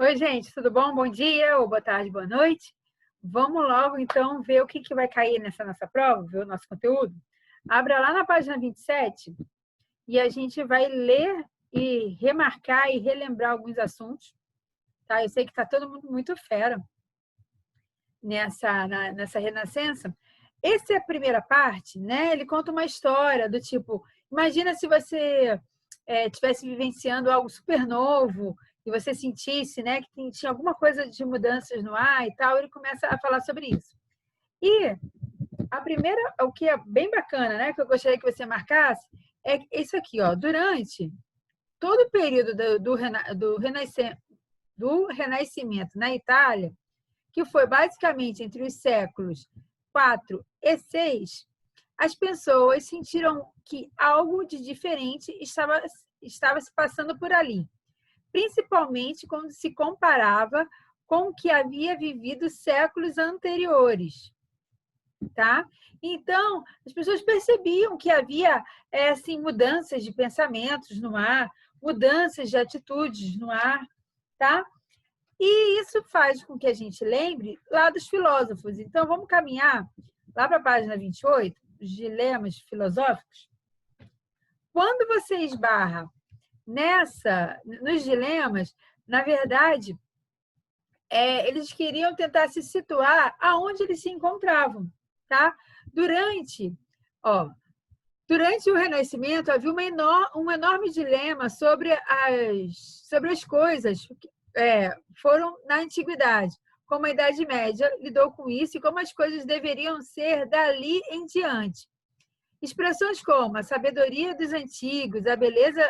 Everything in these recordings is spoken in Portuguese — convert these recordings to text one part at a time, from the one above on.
Oi, gente, tudo bom? Bom dia, ou boa tarde, boa noite. Vamos logo, então, ver o que vai cair nessa nossa prova, ver o nosso conteúdo. Abra lá na página 27 e a gente vai ler e remarcar e relembrar alguns assuntos. Tá? Eu sei que está todo mundo muito fera nessa renascença. Essa é a primeira parte, né? Ele conta uma história do tipo, imagina se você estivesse vivenciando algo super novo e você sentisse, né, que tinha alguma coisa de mudanças no ar e tal, ele começa a falar sobre isso. E a primeira, o que é bem bacana, né, que eu gostaria que você marcasse, é isso aqui, ó, durante todo o período do Renascimento na Itália, que foi basicamente entre os séculos 4 e 6, as pessoas sentiram que algo de diferente estava se passando por ali, principalmente quando se comparava com o que havia vivido séculos anteriores. Tá? Então, as pessoas percebiam que havia assim, mudanças de pensamentos no ar, mudanças de atitudes no ar, tá? E isso faz com que a gente lembre lá dos filósofos. Então, vamos caminhar lá para a página 28, os dilemas filosóficos. Quando você esbarra nos dilemas, na verdade, eles queriam tentar se situar aonde eles se encontravam. Tá? Durante o Renascimento, havia um enorme dilema sobre as coisas que foram na Antiguidade. Como a Idade Média lidou com isso e como as coisas deveriam ser dali em diante. Expressões como a sabedoria dos antigos, a beleza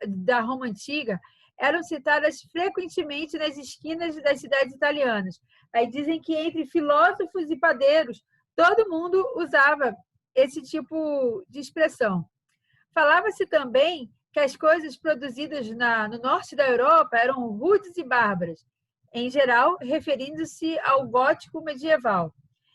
da Roma antiga, eram citadas frequentemente nas esquinas das cidades italianas. Aí dizem que entre filósofos e padeiros, todo mundo usava esse tipo de expressão. Falava-se também que as coisas produzidas no norte da Europa eram rudes e bárbaras, em geral referindo-se ao gótico medieval,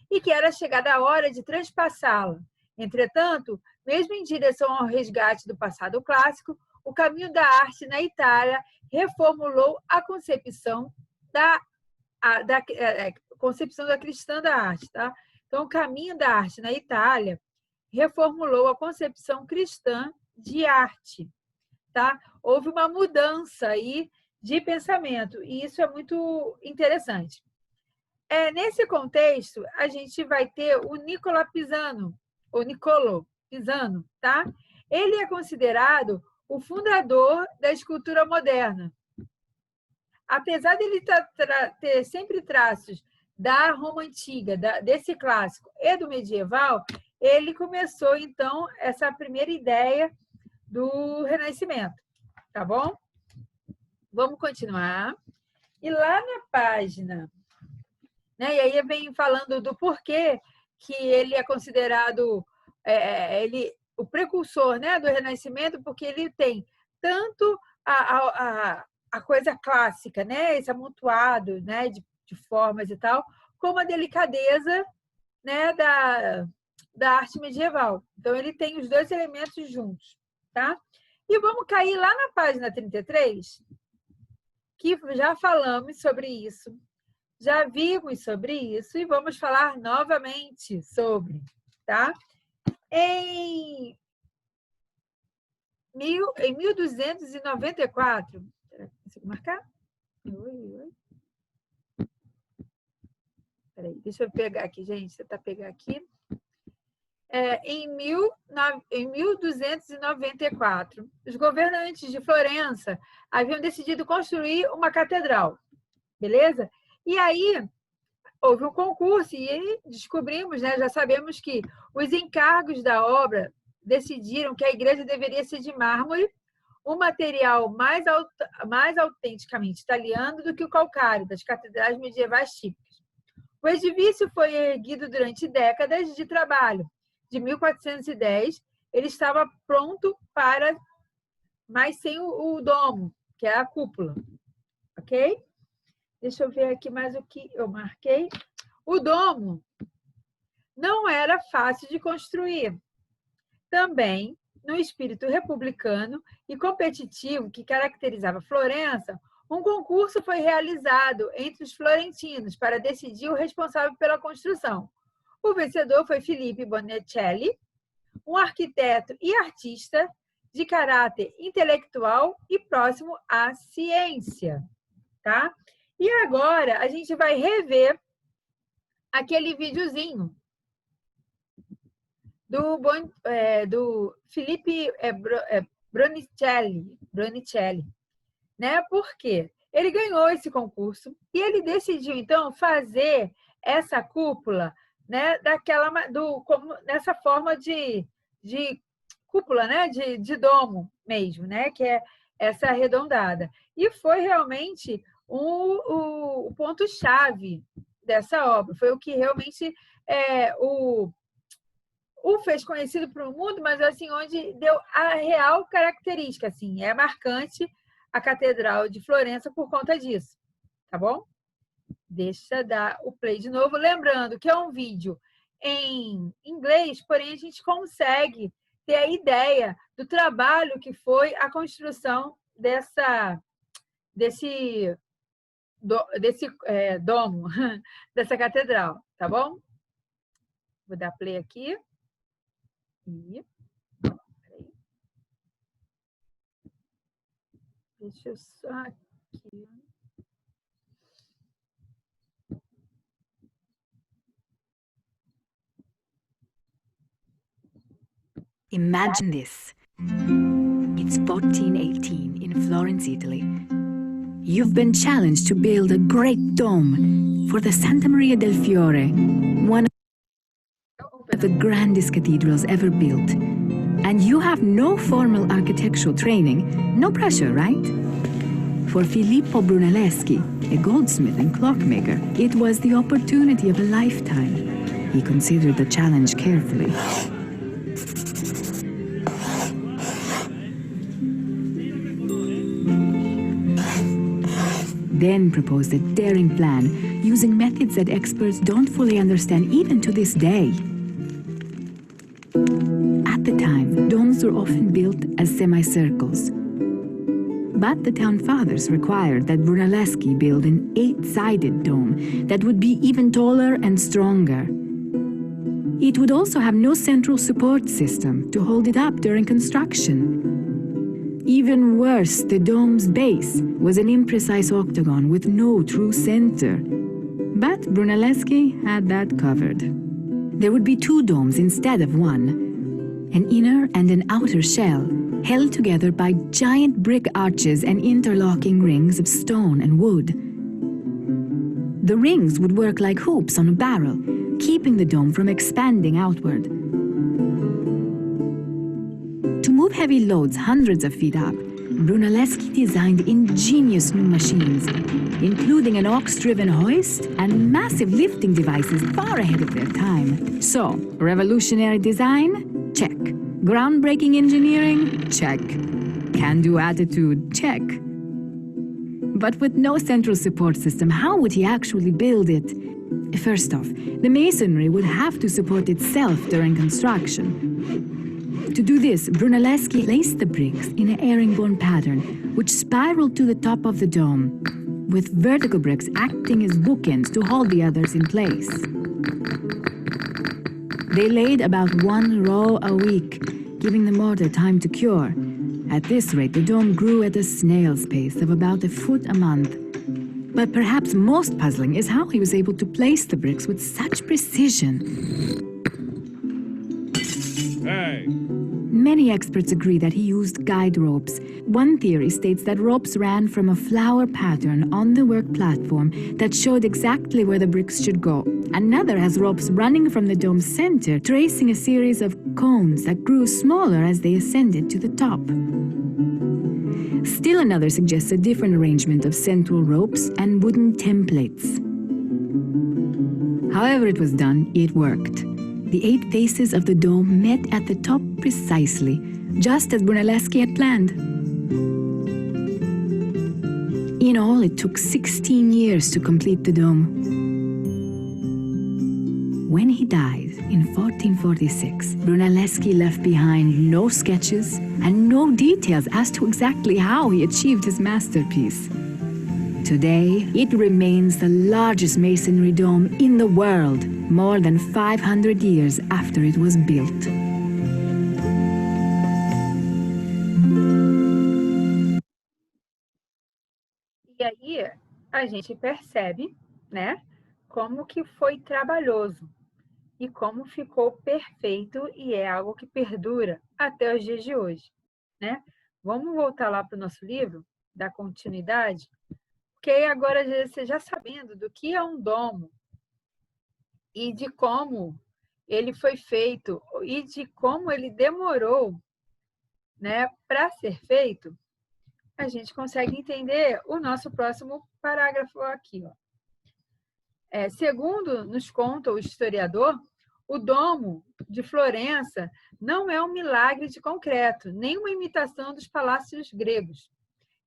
e que era chegada a hora de transpassá-la. Entretanto, mesmo em direção ao resgate do passado clássico, o caminho da arte na Itália reformulou a concepção da cristã da arte. Tá? Então, o caminho da arte na Itália reformulou a concepção cristã de arte. Tá? Houve uma mudança aí de pensamento, e isso é muito interessante. Nesse contexto, a gente vai ter o Niccolo Pisano, tá? Ele é considerado o fundador da escultura moderna. Apesar de ele ter sempre traços da Roma antiga, desse clássico e do medieval, ele começou, então, essa primeira ideia do Renascimento, tá bom? Vamos continuar. E lá na página, né, e aí vem falando do porquê que ele é considerado o precursor, né, do Renascimento, porque ele tem tanto a coisa clássica, né, esse amontoado, né, de formas e tal, como a delicadeza, né, da arte medieval. Então, ele tem os dois elementos juntos. Tá? E vamos cair lá na página 33, que já falamos sobre isso, já vimos sobre isso e vamos falar novamente sobre. Tá? Em 1294, consigo marcar? Peraí, deixa eu pegar aqui, gente. Você está pegando aqui. Em 1294, os governantes de Florença haviam decidido construir uma catedral, beleza? E aí houve um concurso e descobrimos, né, já sabemos que os encargos da obra decidiram que a igreja deveria ser de mármore, um material mais autenticamente italiano do que o calcário das catedrais medievais típicas. O edifício foi erguido durante décadas de trabalho. De 1410, ele estava pronto mas sem o domo, que é a cúpula. Ok? Deixa eu ver aqui mais o que eu marquei. O domo não era fácil de construir. Também, no espírito republicano e competitivo que caracterizava Florença, Um concurso foi realizado entre os florentinos para decidir o responsável pela construção. O vencedor foi Filippo Bonicelli, um arquiteto e artista de caráter intelectual e próximo à ciência, tá? E agora a gente vai rever aquele videozinho do Filippo Brunicelli, né? Por quê? Ele ganhou esse concurso e ele decidiu, então, fazer essa cúpula, né, nessa forma de cúpula, né, de domo mesmo, né, que é essa arredondada. E foi realmente o ponto-chave dessa obra. Foi o que realmente o fez conhecido para o mundo, mas assim, onde deu a real característica, assim, é marcante a Catedral de Florença por conta disso, tá bom? Deixa eu dar o play de novo, lembrando que é um vídeo em inglês, porém a gente consegue ter a ideia do trabalho que foi a construção desse domo, dessa catedral, tá bom? Vou dar play aqui. Deixa eu só aqui. Imagine this. It's 1418 in Florence, Italy. You've been challenged to build a great dome for the Santa Maria del Fiore, one of the grandest cathedrals ever built. And you have no formal architectural training, no pressure, right? For Filippo Brunelleschi, a goldsmith and clockmaker, it was the opportunity of a lifetime. He considered the challenge carefully. Then proposed a daring plan, using methods that experts don't fully understand even to this day. At the time, domes were often built as semicircles. But the town fathers required that Brunelleschi build an 8-sided dome that would be even taller and stronger. It would also have no central support system to hold it up during construction. Even worse, the dome's base was an imprecise octagon with no true center. But Brunelleschi had that covered. There would be 2 domes instead of one, an inner and an outer shell, held together by giant brick arches and interlocking rings of stone and wood. The rings would work like hoops on a barrel, keeping the dome from expanding outward. To move heavy loads hundreds of feet up, Brunelleschi designed ingenious new machines, including an ox-driven hoist and massive lifting devices far ahead of their time. So, revolutionary design? Check. Groundbreaking engineering? Check. Can-do attitude? Check. But with no central support system, how would he actually build it? First off, the masonry would have to support itself during construction. To do this, Brunelleschi placed the bricks in a herringbone pattern, which spiraled to the top of the dome, with vertical bricks acting as bookends to hold the others in place. They laid about 1 row a week, giving the mortar time to cure. At this rate, the dome grew at a snail's pace of about a foot a month. But perhaps most puzzling is how he was able to place the bricks with such precision. Hey! Many experts agree that he used guide ropes. One theory states that ropes ran from a flower pattern on the work platform that showed exactly where the bricks should go. Another has ropes running from the dome's center, tracing a series of cones that grew smaller as they ascended to the top. Still another suggests a different arrangement of central ropes and wooden templates. However it was done, it worked. The 8 faces of the dome met at the top precisely, just as Brunelleschi had planned. In all, it took 16 years to complete the dome. When he died in 1446, Brunelleschi left behind no sketches and no details as to exactly how he achieved his masterpiece. Today, it remains the largest masonry dome in the world, more than 500 years after it was built. E aí a gente percebe, né, como que foi trabalhoso e como ficou perfeito e é algo que perdura até os dias de hoje, né? Vamos voltar lá para o nosso livro, dar continuidade, porque aí agora você já sabendo do que é um domo e de como ele foi feito e de como ele demorou, né, para ser feito, a gente consegue entender o nosso próximo parágrafo aqui, ó. Segundo nos conta o historiador, o domo de Florença não é um milagre de concreto, nem uma imitação dos palácios gregos.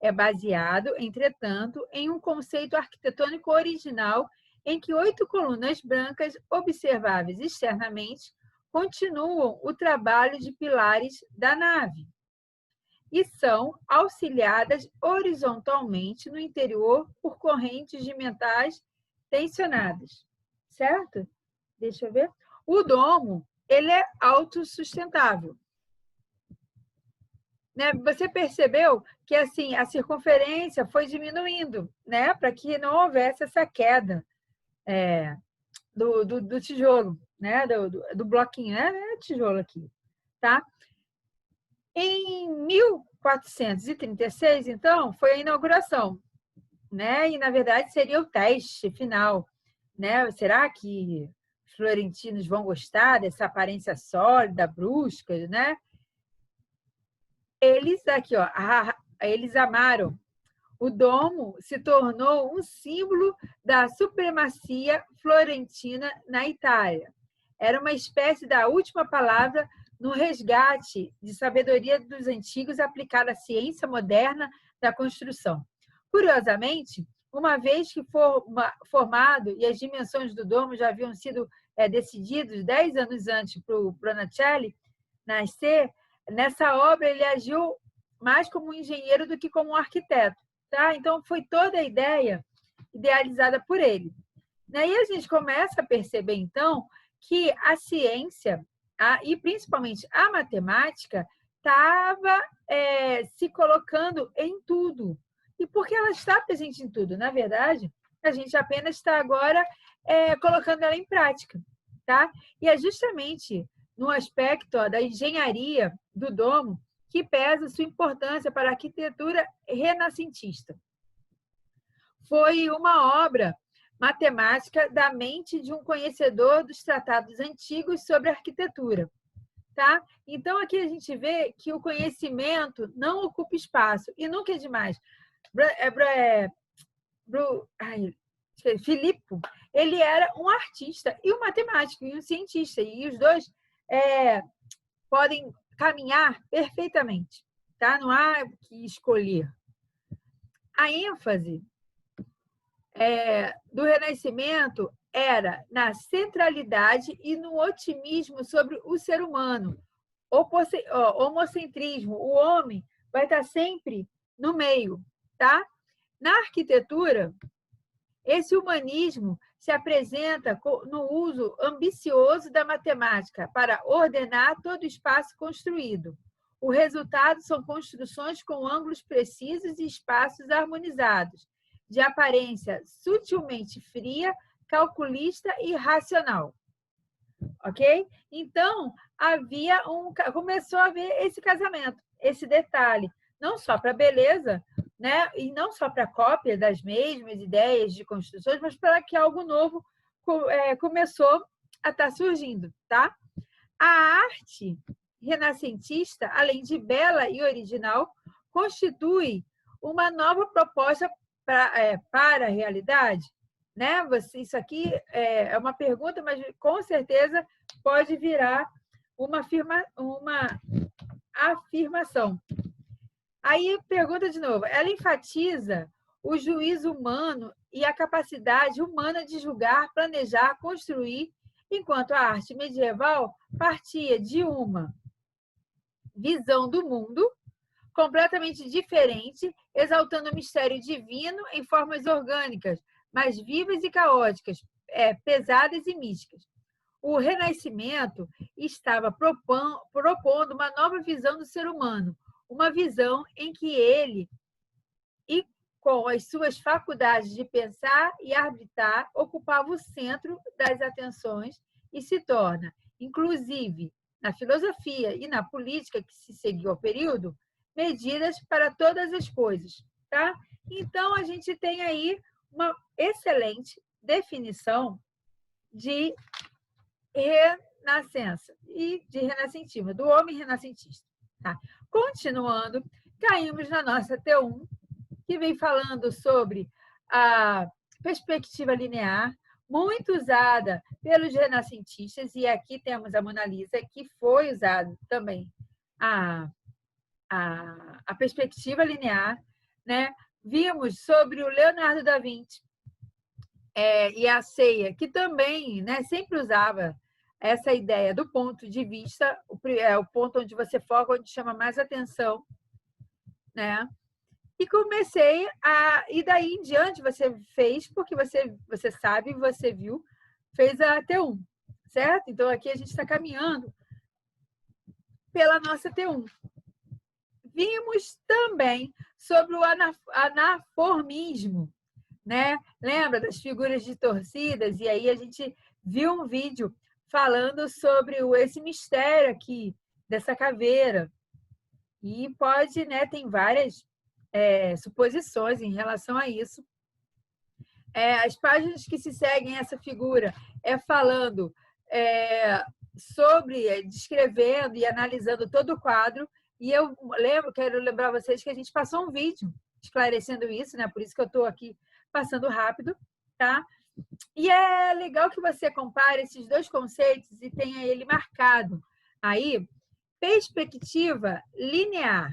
É baseado, entretanto, em um conceito arquitetônico original em que 8 colunas brancas, observáveis externamente, continuam o trabalho de pilares da nave e são auxiliadas horizontalmente no interior por correntes de metais tensionadas, certo? Deixa eu ver. O domo, ele é autossustentável. Né? Você percebeu que assim a circunferência foi diminuindo, né? Para que não houvesse essa queda do tijolo, né? Do bloquinho, né? É tijolo aqui, tá? Em 1436, então, foi a inauguração, né? E, na verdade, seria o teste final, né? Será que os florentinos vão gostar dessa aparência sólida, brusca, né? Eles aqui, ó, eles amaram. O domo se tornou um símbolo da supremacia florentina na Itália. Era uma espécie da última palavra no resgate de sabedoria dos antigos aplicada à ciência moderna da construção. Curiosamente, uma vez que formado e as dimensões do domo já haviam sido decididos 10 anos antes para o Brunelleschi nascer, nessa obra ele agiu mais como um engenheiro do que como um arquiteto. Tá? Então, foi toda a ideia idealizada por ele. E aí a gente começa a perceber, então, que a ciência, e principalmente a matemática, estava se colocando em tudo. E por que ela está presente em tudo? Na verdade, a gente apenas está agora colocando ela em prática. Tá? E é justamente no aspecto da engenharia do domo que pesa sua importância para a arquitetura renascentista. Foi uma obra matemática da mente de um conhecedor dos tratados antigos sobre arquitetura. Tá? Então, aqui a gente vê que o conhecimento não ocupa espaço, e nunca é demais. Filippo, ele era um artista e um matemático e um cientista, e os dois podem caminhar perfeitamente, tá? Não há que escolher. A ênfase do Renascimento era na centralidade e no otimismo sobre o ser humano. Homocentrismo, o homem vai estar sempre no meio, tá? Na arquitetura, esse humanismo se apresenta no uso ambicioso da matemática para ordenar todo o espaço construído. O resultado são construções com ângulos precisos e espaços harmonizados, de aparência sutilmente fria, calculista e racional. Ok? Então, começou a haver esse casamento, esse detalhe, não só para beleza, né? E não só para cópia das mesmas ideias de construções, mas para que algo novo começou a estar surgindo, tá? A arte renascentista, além de bela e original, constitui uma nova proposta para a realidade, né? Isso aqui é uma pergunta, mas com certeza pode virar uma afirmação. Aí pergunta de novo, ela enfatiza o juízo humano e a capacidade humana de julgar, planejar, construir, enquanto a arte medieval partia de uma visão do mundo completamente diferente, exaltando o mistério divino em formas orgânicas, mas vivas e caóticas, pesadas e místicas. O Renascimento estava propondo uma nova visão do ser humano, uma visão em que ele, e com as suas faculdades de pensar e arbitrar, ocupava o centro das atenções e se torna, inclusive, na filosofia e na política que se seguiu ao período, medidas para todas as coisas, tá? Então, a gente tem aí uma excelente definição de renascença e de renascentismo, do homem renascentista. Tá? Continuando, caímos na nossa T1, que vem falando sobre a perspectiva linear, muito usada pelos renascentistas, e aqui temos a Mona Lisa, que foi usada também a perspectiva linear, né? Vimos sobre o Leonardo da Vinci e a ceia, que também, né, sempre usava essa ideia do ponto de vista, o ponto onde você foca, onde chama mais atenção, né? E comecei e daí em diante você fez, porque você sabe, você viu, fez a T1, certo? Então aqui a gente está caminhando pela nossa T1. Vimos também sobre o anaformismo, né? Lembra das figuras distorcidas? E aí a gente viu um vídeo falando sobre esse mistério aqui dessa caveira. E pode, né? Tem várias suposições em relação a isso. As páginas que se seguem essa figura falando sobre, descrevendo e analisando todo o quadro. E eu quero lembrar vocês que a gente passou um vídeo esclarecendo isso, né? Por isso que eu estou aqui passando rápido, tá? E é legal que você compare esses dois conceitos e tenha ele marcado. Aí, perspectiva linear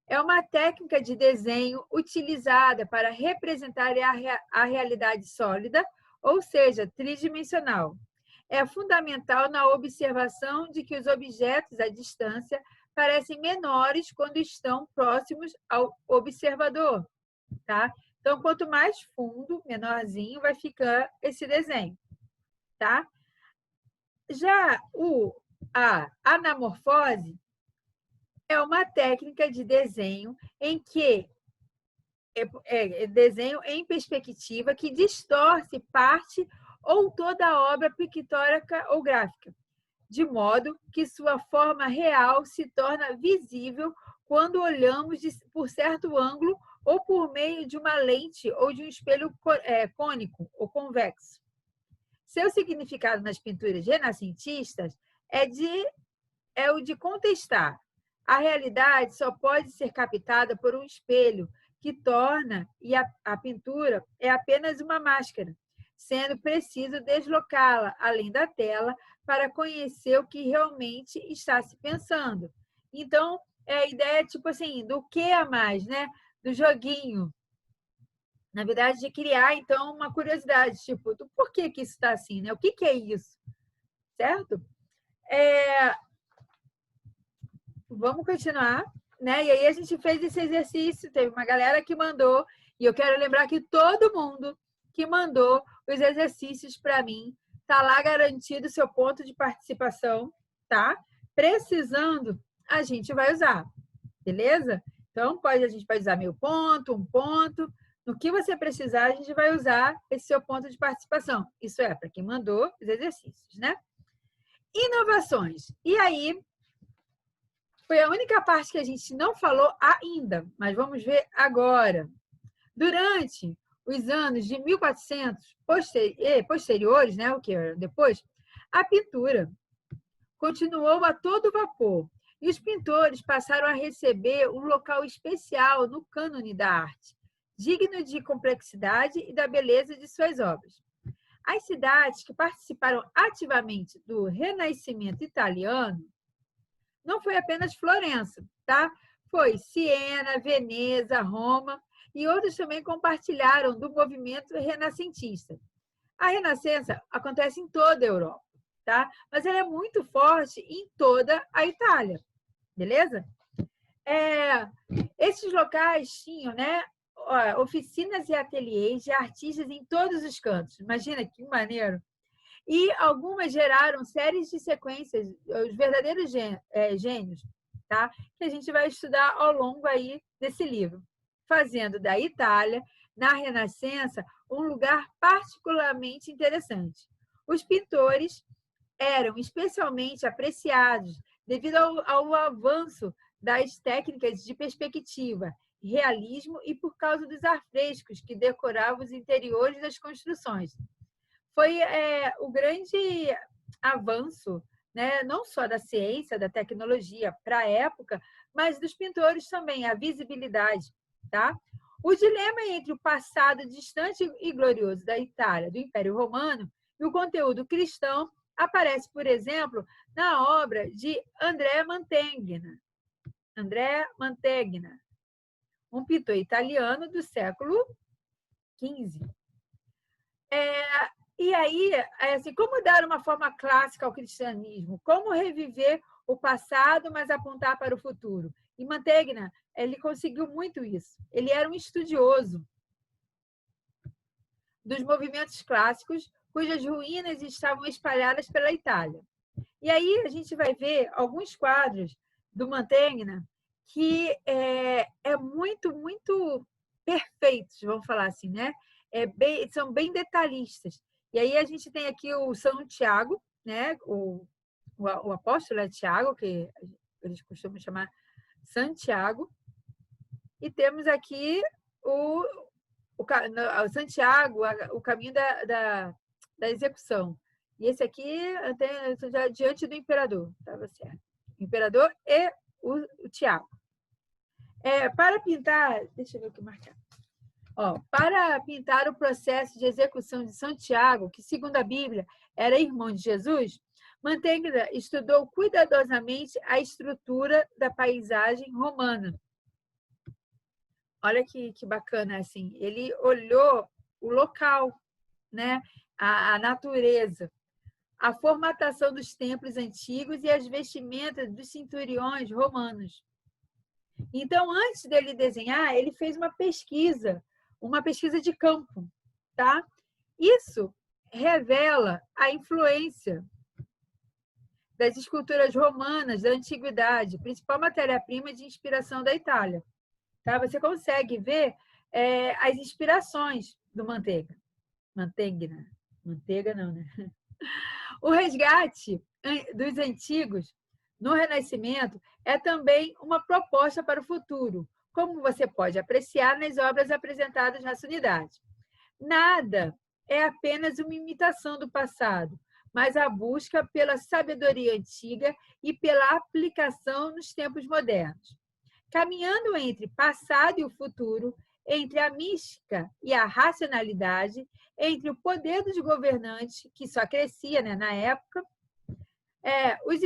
é uma técnica de desenho utilizada para representar a realidade sólida, ou seja, tridimensional. É fundamental na observação de que os objetos à distância parecem menores quando estão próximos ao observador, tá? Então, quanto mais fundo, menorzinho, vai ficar esse desenho, tá? Já a anamorfose é uma técnica de desenho em que desenho em perspectiva que distorce parte ou toda a obra pictórica ou gráfica, de modo que sua forma real se torna visível quando olhamos por certo ângulo ou por meio de uma lente ou de um espelho cônico ou convexo. Seu significado nas pinturas renascentistas é o de contestar. A realidade só pode ser captada por um espelho, que torna e a pintura é apenas uma máscara, sendo preciso deslocá-la além da tela para conhecer o que realmente está se pensando. Então, a ideia tipo assim, do que a mais, né? Do joguinho. Na verdade, de criar, então, uma curiosidade, tipo, do porquê que isso está assim, né? O que é isso? Certo? Vamos continuar, né? E aí a gente fez esse exercício, teve uma galera que mandou, e eu quero lembrar que todo mundo que mandou os exercícios para mim, tá lá garantido o seu ponto de participação, tá? Precisando, a gente vai usar, beleza? Então, a gente pode usar meio ponto, um ponto. No que você precisar, a gente vai usar esse seu ponto de participação. Isso é para quem mandou os exercícios, né? Inovações. E aí, foi a única parte que a gente não falou ainda, mas vamos ver agora. Durante os anos de 1400 posteriores, né, o que depois, a pintura continuou a todo vapor e os pintores passaram a receber um local especial no cânone da arte, digno de complexidade e da beleza de suas obras. As cidades que participaram ativamente do Renascimento italiano não foi apenas Florença, tá? Foi Siena, Veneza, Roma e outros também compartilharam do movimento renascentista. A Renascença acontece em toda a Europa, tá? Mas ela é muito forte em toda a Itália, beleza? Esses locais tinham, né, oficinas e ateliês de artistas em todos os cantos. Imagina que maneiro! E algumas geraram séries de sequências, os verdadeiros gênios, tá? Que a gente vai estudar ao longo aí desse livro, fazendo da Itália, na Renascença, um lugar particularmente interessante. Os pintores eram especialmente apreciados devido ao avanço das técnicas de perspectiva, realismo e por causa dos afrescos que decoravam os interiores das construções. Foi o grande avanço, né, não só da ciência, da tecnologia para a época, mas dos pintores também, a visibilidade. Tá? O dilema entre o passado distante e glorioso da Itália, do Império Romano, e o conteúdo cristão aparece, por exemplo, na obra de Andrea Mantegna. Andrea Mantegna, um pintor italiano do século XV. E aí, assim, como dar uma forma clássica ao cristianismo? Como reviver o passado, mas apontar para o futuro? E Mantegna, ele conseguiu muito isso. Ele era um estudioso dos movimentos clássicos, cujas ruínas estavam espalhadas pela Itália. E aí a gente vai ver alguns quadros do Mantegna que muito, muito perfeitos, vamos falar assim, né? São bem detalhistas. E aí a gente tem aqui o São Tiago, né? O apóstolo é Tiago, que eles costumam chamar Santiago. E temos aqui o Santiago, o caminho da execução. E esse aqui, já diante do imperador, estava certo. O imperador e o Tiago. Para pintar, deixa eu ver o que marcar. Para pintar o processo de execução de Santiago, que, segundo a Bíblia, era irmão de Jesus, Mantegna estudou cuidadosamente a estrutura da paisagem romana. Olha que bacana, assim. Ele olhou o local, né? A natureza, a formatação dos templos antigos e as vestimentas dos centuriões romanos. Então, antes dele desenhar, ele fez uma pesquisa de campo, tá? Isso revela a influência das esculturas romanas da antiguidade, principal matéria-prima de inspiração da Itália. Tá? Você consegue ver as inspirações do Mantegna. Manteiga não, né? O resgate dos antigos no Renascimento é também uma proposta para o futuro, como você pode apreciar nas obras apresentadas nessa unidade. Nada é apenas uma imitação do passado, mas a busca pela sabedoria antiga e pela aplicação nos tempos modernos. Caminhando entre passado e o futuro, entre a mística e a racionalidade, entre o poder dos governantes, que só crescia, né, na época, os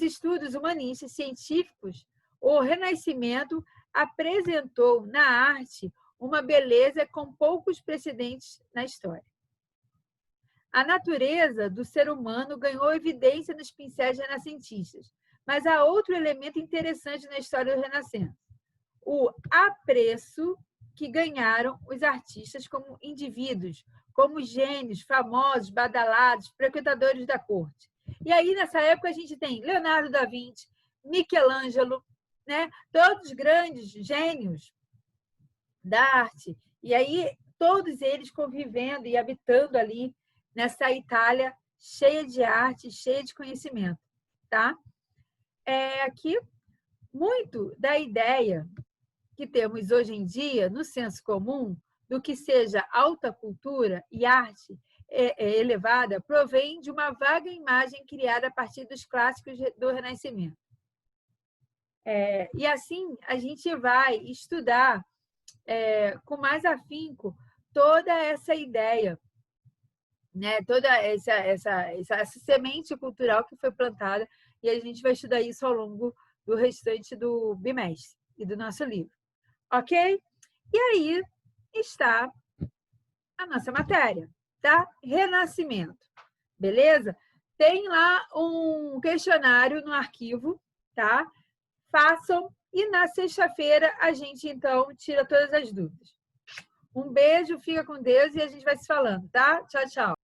estudos humanistas científicos, o Renascimento apresentou na arte uma beleza com poucos precedentes na história. A natureza do ser humano ganhou evidência nos pincéis renascentistas, mas há outro elemento interessante na história do Renascença: o apreço que ganharam os artistas como indivíduos, como gênios, famosos, badalados, frequentadores da corte. E aí, nessa época, a gente tem Leonardo da Vinci, Michelangelo, né? Todos grandes gênios da arte. E aí, todos eles convivendo e habitando ali nessa Itália cheia de arte, cheia de conhecimento. Tá? Aqui, muito da ideia que temos hoje em dia, no senso comum, do que seja alta cultura e arte elevada, provém de uma vaga imagem criada a partir dos clássicos do Renascimento. E assim, a gente vai estudar com mais afinco toda essa ideia, né? Toda essa semente cultural que foi plantada, e a gente vai estudar isso ao longo do restante do bimestre e do nosso livro. Ok? E aí está a nossa matéria, tá? Renascimento. Beleza? Tem lá um questionário no arquivo, tá? façam e na sexta-feira a gente, então, tira todas as dúvidas. Um beijo, fica com Deus e a gente vai se falando, tá? Tchau, tchau.